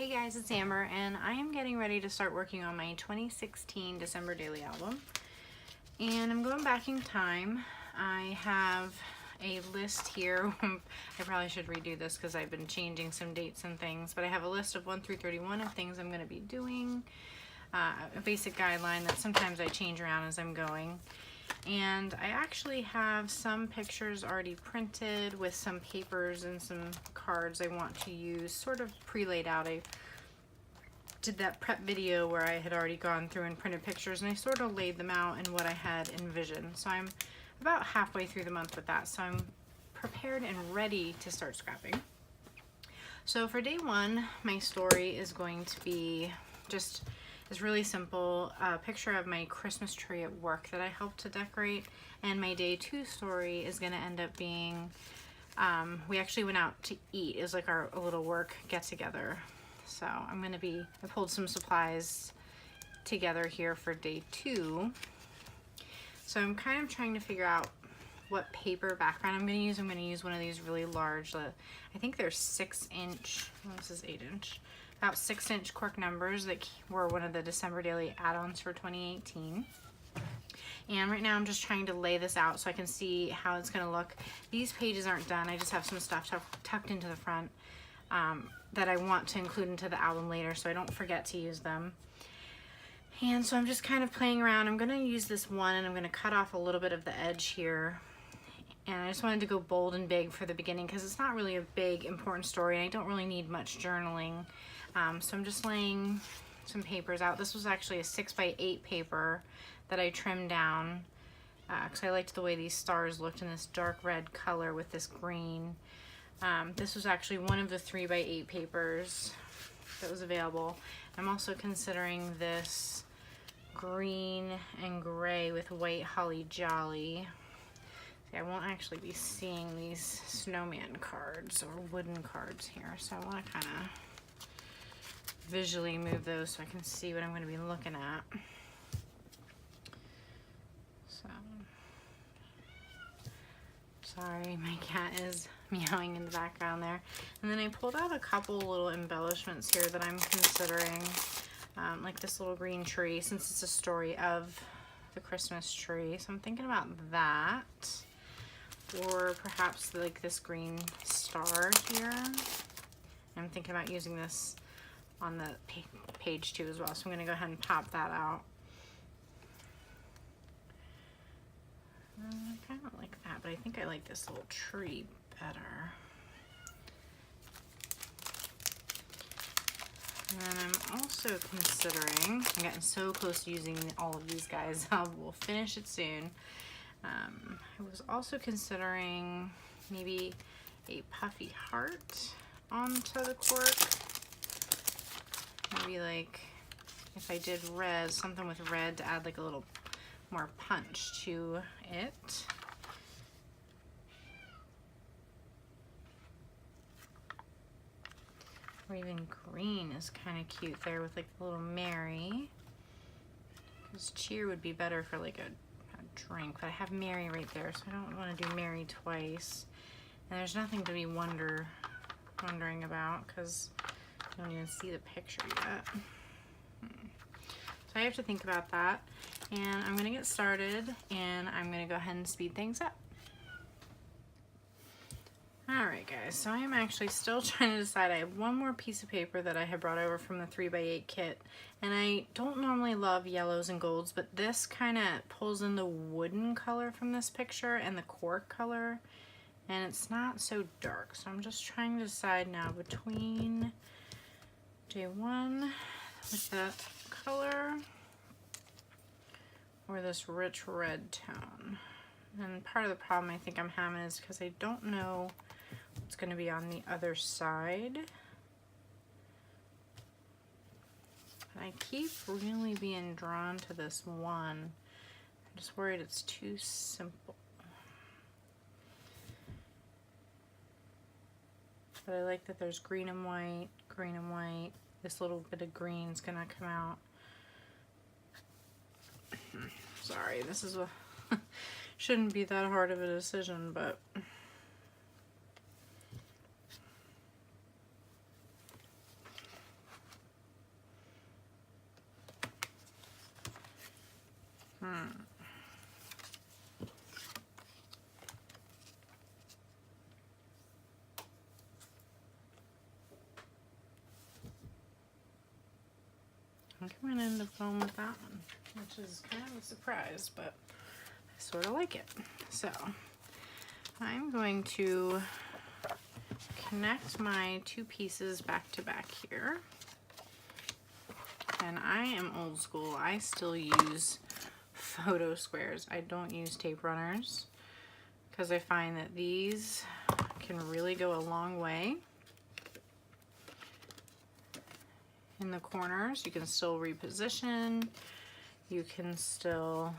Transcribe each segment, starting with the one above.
Hey guys, it's Amber, and I am getting ready to start working on my 2016 December Daily album. And I'm going back in time. I have a list here. I probably should redo this because I've been changing some dates and things, but I have a list of 1 through 31 of things I'm going to be doing. A basic guideline that sometimes I change around as I'm going. And I actually have some pictures already printed with some papers and some cards I want to use sort of pre-laid out. I did that prep video where I had already gone through and printed pictures, and I sort of laid them out in what I had envisioned. So I'm about halfway through the month with that, so I'm prepared and ready to start scrapping. So for day one, my story is going to be just it's really simple, a picture of my Christmas tree at work that I helped to decorate, and my day two story is going to end up being, we actually went out to eat. It was like our little work get together. So I pulled some supplies together here for day two. So I'm kind of trying to figure out what paper background I'm going to use. I'm going to use one of these really large, I think they're 6-inch, this is 8-inch. About 6-inch cork numbers that were one of the December Daily add-ons for 2018. And right now I'm just trying to lay this out so I can see how it's going to look. These pages aren't done. I just have some stuff tucked into the front that I want to include into the album later so I don't forget to use them. And so I'm just kind of playing around. I'm going to use this one and I'm going to cut off a little bit of the edge here. And I just wanted to go bold and big for the beginning because it's not really a big important story and I don't really need much journaling. So I'm just laying some papers out. This was actually a 6x8 paper that I trimmed down because I liked the way these stars looked in this dark red color with this green. This was actually one of the 3x8 papers that was available. I'm also considering this green and gray with white holly jolly. See, I won't actually be seeing these snowman cards or wooden cards here, so I want to kind of visually move those so I can see what I'm going to be looking at. So, sorry, my cat is meowing in the background there. And then I pulled out a couple little embellishments here that I'm considering, like this little green tree, since it's a story of the Christmas tree. So I'm thinking about that, or perhaps like this green star here. I'm thinking about using this on the page too as well, so I'm going to go ahead and pop that out. I kind of like that, but I think I like this little tree better. And then I'm also considering, I'm getting so close to using all of these guys, we'll finish it soon. I was also considering maybe a puffy heart onto the cork. Maybe like if I did red, something with red to add like a little more punch to it. Or even green is kind of cute there with like a little Mary. Because cheer would be better for like a drink, but I have Mary right there, so I don't want to do Mary twice. And there's nothing to be wondering about because I don't even see the picture yet. So I have to think about that, and I'm going to get started, and I'm going to go ahead and speed things up. Alright guys, so I am actually still trying to decide. I have one more piece of paper that I had brought over from the 3x8 kit, and I don't normally love yellows and golds, but this kind of pulls in the wooden color from this picture and the cork color, and it's not so dark. So I'm just trying to decide now between J1 with that color or this rich red tone. And part of the problem I think I'm having is because I don't know what's going to be on the other side. And I keep really being drawn to this one. I'm just worried it's too simple. But I like that there's green and white, green and white. This little bit of green is gonna come out. Sorry, this is a shouldn't be that hard of a decision, but I think I'm gonna end up going with that one, which is kind of a surprise, but I sort of like it. So I'm going to connect my two pieces back to back here. And I am old school. I still use photo squares. I don't use tape runners because I find that these can really go a long way. In the corners, you can still reposition. You can still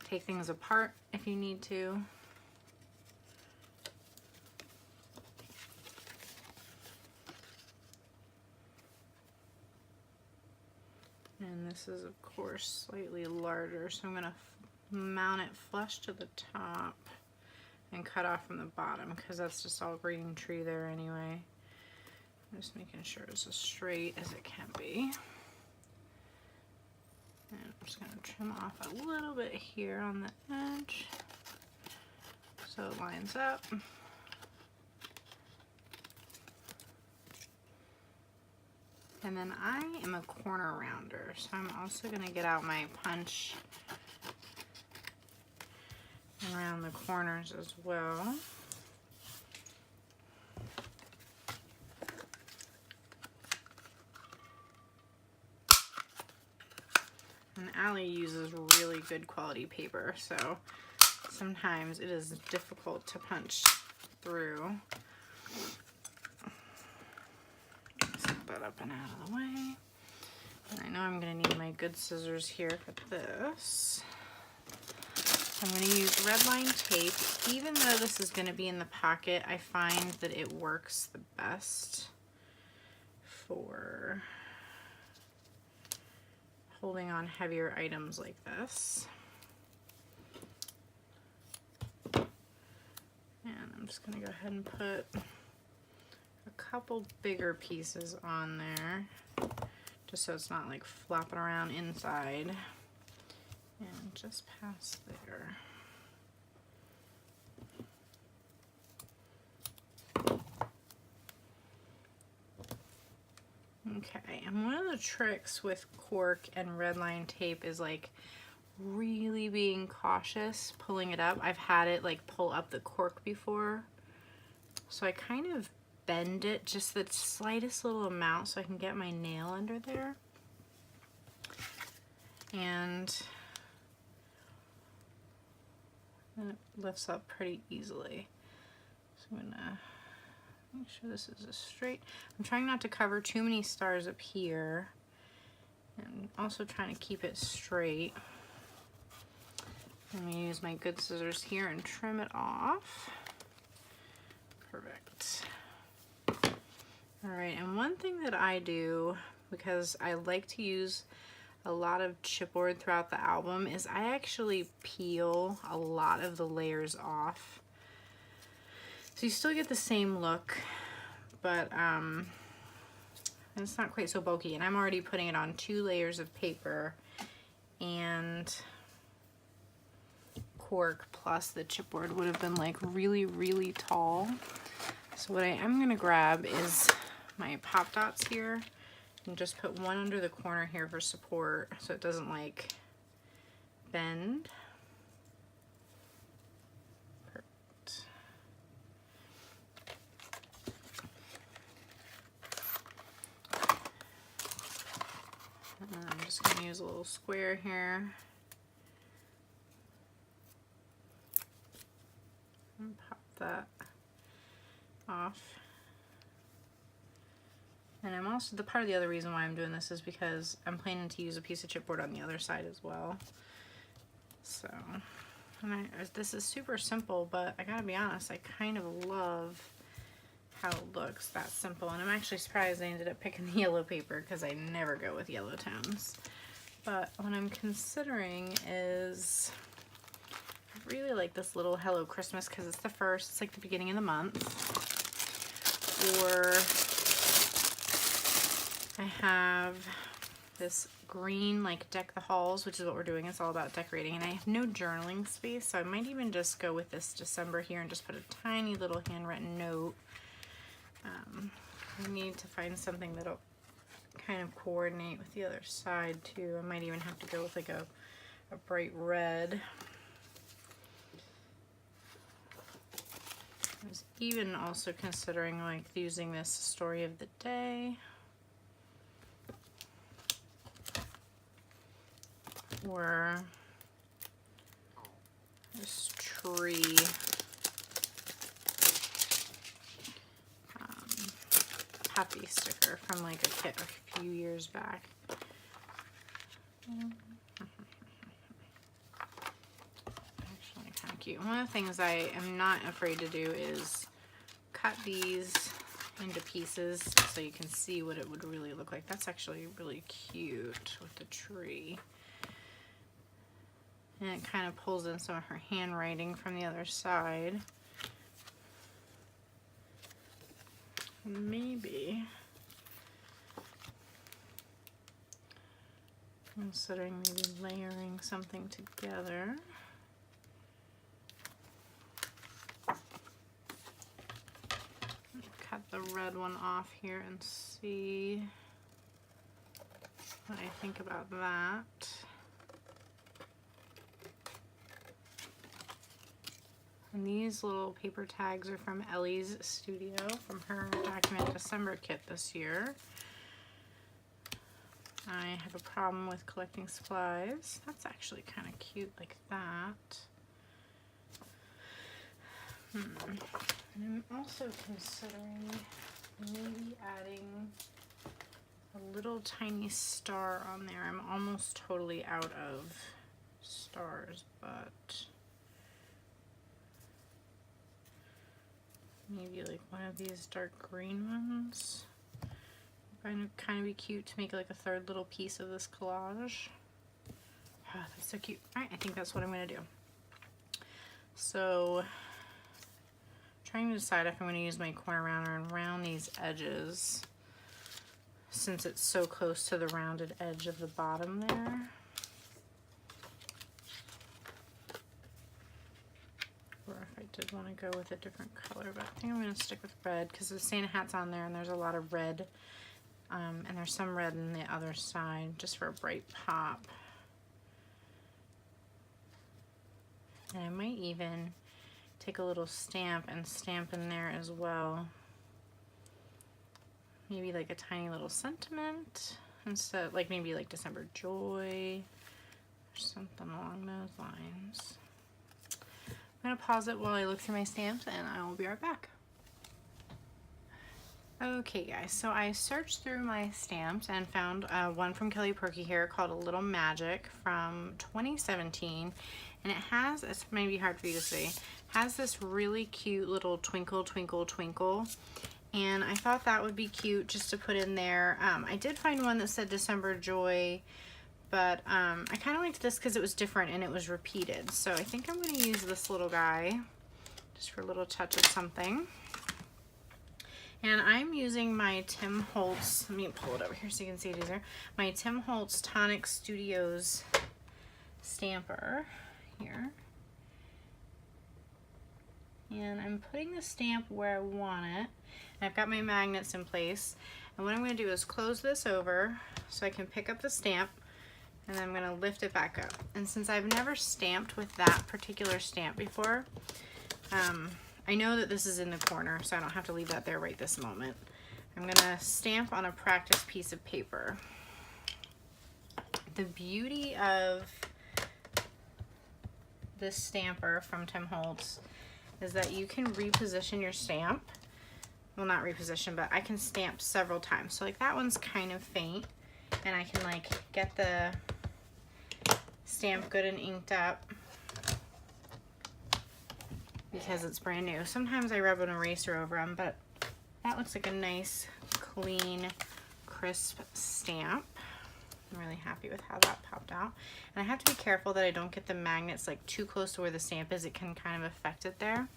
take things apart if you need to. And this is, of course, slightly larger, so I'm going to mount it flush to the top and cut off from the bottom because that's just all green tree there anyway. I'm just making sure it's as straight as it can be. And I'm just going to trim off a little bit here on the edge so it lines up. And then I am a corner rounder, so I'm also going to get out my punch and round the corners as well. And Allie uses really good quality paper, so sometimes it is difficult to punch through. Set that up and out of the way. And I know I'm going to need my good scissors here for this. I'm going to use red line tape. Even though this is going to be in the pocket, I find that it works the best for holding on heavier items like this. And I'm just going to go ahead and put a couple bigger pieces on there, just so it's not like flopping around inside. And just past there. Okay, and one of the tricks with cork and red line tape is like really being cautious pulling it up. I've had it like pull up the cork before, so I kind of bend it just the slightest little amount so I can get my nail under there. And then it lifts up pretty easily. So I'm gonna make sure this is as straight. I'm trying not to cover too many stars up here, and also trying to keep it straight. I'm gonna use my good scissors here and trim it off. Perfect. All right, and one thing that I do, because I like to use a lot of chipboard throughout the album, is I actually peel a lot of the layers off. So you still get the same look, but it's not quite so bulky. And I'm already putting it on 2 layers of paper and cork, plus the chipboard would have been like really, really tall. So what I am gonna grab is my pop dots here and just put one under the corner here for support so it doesn't like bend. Perfect. And I'm just going to use a little square here and pop that off. And I'm also, the part of the other reason why I'm doing this is because I'm planning to use a piece of chipboard on the other side as well. So, and this is super simple, but I gotta be honest, I kind of love how it looks that simple. And I'm actually surprised I ended up picking the yellow paper because I never go with yellow tones. But what I'm considering is, I really like this little Hello Christmas because it's the first, it's like the beginning of the month. Or I have this green, like Deck the Halls, which is what we're doing. It's all about decorating, and I have no journaling space, so I might even just go with this December here and just put a tiny little handwritten note. I need to find something that'll kind of coordinate with the other side too. I might even have to go with like a bright red. I was even also considering like using this story of the day, or this tree happy sticker from like a kit a few years back. Actually kind of cute. One of the things I am not afraid to do is cut these into pieces so you can see what it would really look like. That's actually really cute with the tree. And it kind of pulls in some of her handwriting from the other side. Maybe considering maybe layering something together. Cut the red one off here and see what I think about that. And these little paper tags are from Ellie's Studio, from her Document December kit this year. I have a problem with collecting supplies. That's actually kind of cute like that. And I'm also considering maybe adding a little tiny star on there. I'm almost totally out of stars, but maybe like one of these dark green ones. Kind of be cute to make like a third little piece of this collage. Oh, that's so cute. All right, I think that's what I'm gonna do. So, trying to decide if I'm gonna use my corner rounder and round these edges, since it's so close to the rounded edge of the bottom there. Or if I did want to go with a different color, but I think I'm going to stick with red because the Santa hat's on there and there's a lot of red, and there's some red on the other side just for a bright pop. And I might even take a little stamp and stamp in there as well. Maybe like a tiny little sentiment instead, like maybe like December Joy or something along those lines. I'm going to pause it while I look through my stamps and I will be right back. Okay guys, so I searched through my stamps and found one from Kelly Purkey here called A Little Magic from 2017, and it has, it's maybe hard for you to see, has this really cute little twinkle twinkle twinkle, and I thought that would be cute just to put in there. I did find one that said December Joy, but I kind of liked this because it was different and it was repeated, so I think I'm going to use this little guy just for a little touch of something. And I'm using my Tim Holtz, let me pull it over here so you can see it easier, my Tim Holtz Tonic Studios stamper here. And I'm putting the stamp where I want it. And I've got my magnets in place. And what I'm going to do is close this over so I can pick up the stamp, and then I'm going to lift it back up. And since I've never stamped with that particular stamp before, I know that this is in the corner, so I don't have to leave that there right this moment. I'm gonna stamp on a practice piece of paper. The beauty of this stamper from Tim Holtz is that you can reposition your stamp. Well, not reposition, but I can stamp several times. So like that one's kind of faint, and I can like get the stamp good and inked up because it's brand new. Sometimes I rub an eraser over them, but that looks like a nice, clean, crisp stamp. I'm really happy with how that popped out. And I have to be careful that I don't get the magnets like too close to where the stamp is. It can kind of affect it there.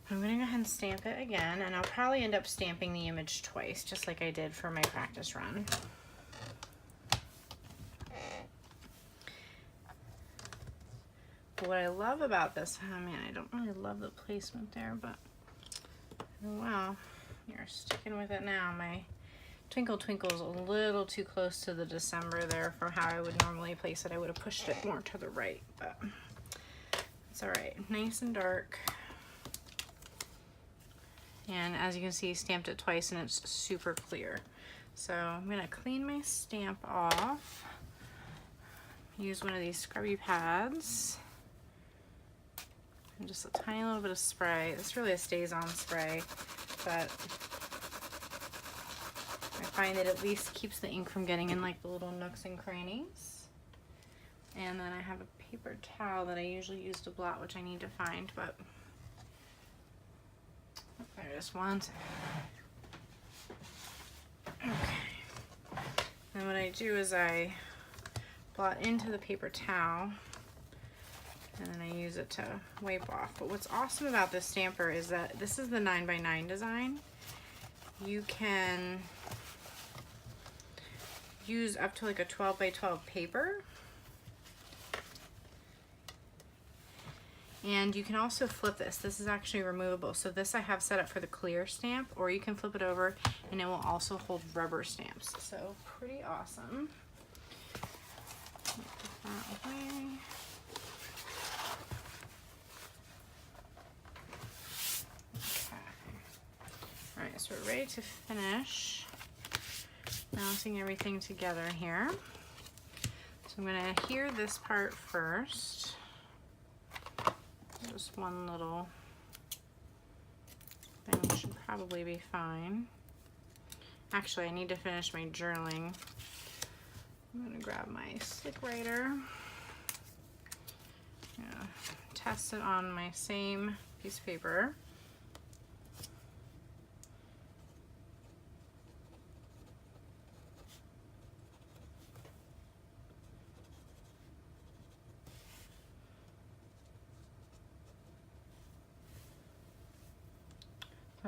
I'm gonna go ahead and stamp it again, and I'll probably end up stamping the image twice, just like I did for my practice run. what I love about this, oh man, I don't really love the placement there, but oh well, you're sticking with it now. My Twinkle Twinkle is a little too close to the December there for how I would normally place it. I would have pushed it more to the right, but it's all right. Nice and dark. And as you can see, stamped it twice and it's super clear. So I'm gonna clean my stamp off. Use one of these scrubby pads. And just a tiny little bit of spray. This really a stays-on spray, but I find it at least keeps the ink from getting in like the little nooks and crannies. And then I have a paper towel that I usually use to blot, which I need to find, but there it is once. Okay. And what I do is I blot into the paper towel and then I use it to wipe off. But what's awesome about this stamper is that this is the 9x9 design. You can use up to like a 12x12 paper. And you can also flip this. This is actually removable. So this I have set up for the clear stamp, or you can flip it over and it will also hold rubber stamps. So pretty awesome. Put that away. Okay. All right, so we're ready to finish mounting everything together here. So I'm gonna adhere this part first. Just one little thing should probably be fine. Actually, I need to finish my journaling. I'm gonna grab my Slick Writer. Yeah, test it on my same piece of paper.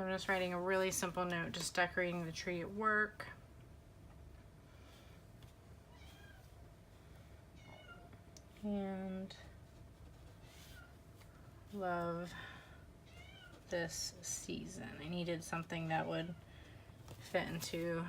I'm just writing a really simple note, just decorating the tree at work. And love this season. I needed something that would fit into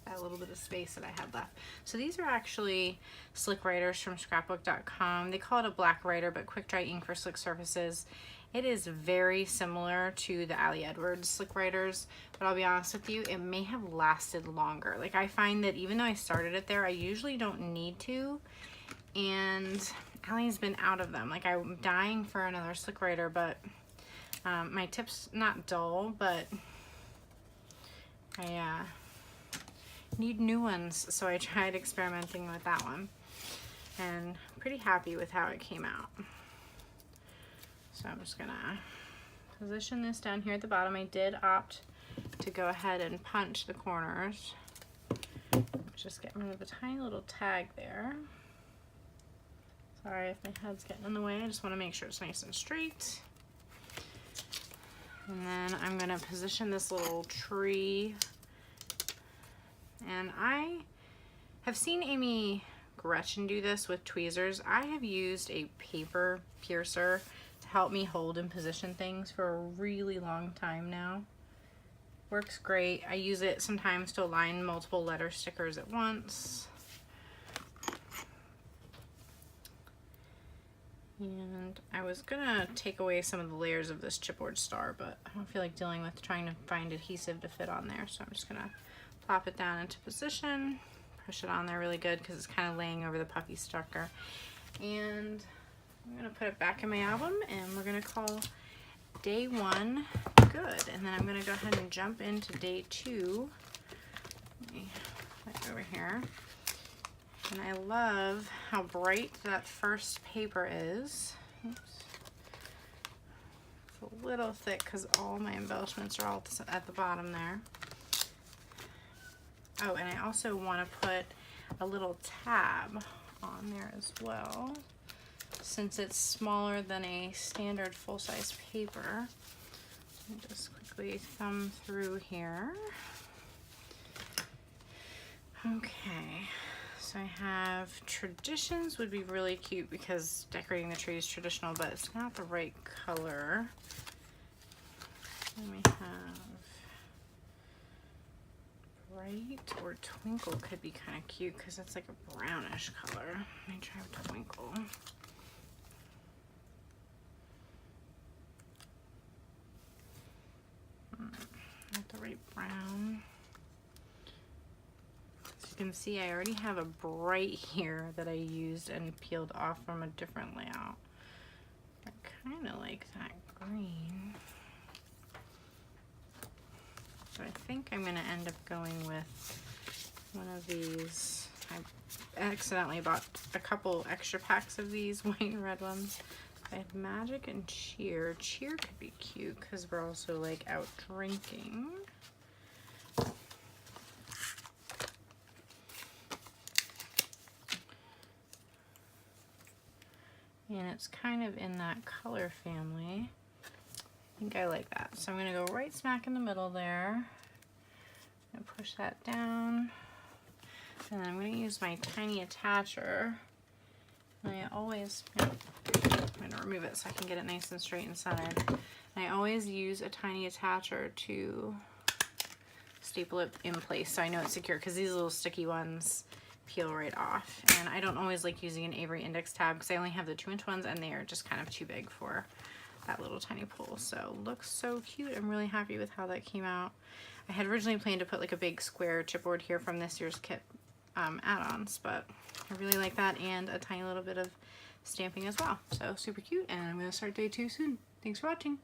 that little bit of space that I had left. So these are actually Slick Writers from scrapbook.com. They call it a black writer, but quick dry ink for slick surfaces. It is very similar to the Ali Edwards Slick Writers, but I'll be honest with you, it may have lasted longer. Like I find that even though I started it there, I usually don't need to, and Ali's been out of them. Like I'm dying for another Slick Writer, but my tip's not dull, but I need new ones, so I tried experimenting with that one, and pretty happy with how it came out. So I'm just gonna position this down here at the bottom. I did opt to go ahead and punch the corners. Just get rid of a tiny little tag there. Sorry if my head's getting in the way. I just want to make sure it's nice and straight. And then I'm gonna position this little tree. And I have seen Amy Gretchen do this with tweezers. I have used a paper piercer to help me hold and position things for a really long time now. Works great. I use it sometimes to align multiple letter stickers at once. And I was gonna take away some of the layers of this chipboard star, but I don't feel like dealing with trying to find adhesive to fit on there, so I'm just gonna plop it down into position, push it on there really good because it's kind of laying over the puffy sticker. And I'm gonna put it back in my album, and we're gonna call day 1 good. And then I'm gonna go ahead and jump into day 2. Let me put it over here. And I love how bright that first paper is. Oops. It's a little thick because all my embellishments are all at the bottom there. Oh, and I also want to put a little tab on there as well, since it's smaller than a standard full-size paper. Let me just quickly thumb through here. Okay, so I have Traditions would be really cute because decorating the tree is traditional, but it's not the right color. Then we have Bright or Twinkle could be kind of cute because it's like a brownish color. Let me try Twinkle. Not the right brown. As you can see, I already have a Bright here that I used and peeled off from a different layout. I kind of like that green. So I think I'm going to end up going with one of these. I accidentally bought a couple extra packs of these white and red ones. I had Magic and Cheer. Cheer could be cute because we're also like out drinking. And it's kind of in that color family. I think I like that. So I'm going to go right smack in the middle there. And push that down. And then I'm going to use my tiny attacher. And I always, I'm going to remove it so I can get it nice and straight and centered. And I always use a tiny attacher to staple it in place so I know it's secure, because these little sticky ones peel right off. And I don't always like using an Avery index tab because I only have the 2-inch ones and they are just kind of too big for that little tiny pull. So looks so cute. I'm really happy with how that came out. I had originally planned to put like a big square chipboard here from this year's kit add-ons, but I really like that, and a tiny little bit of stamping as well. So super cute, and I'm going to start day 2 soon. Thanks for watching.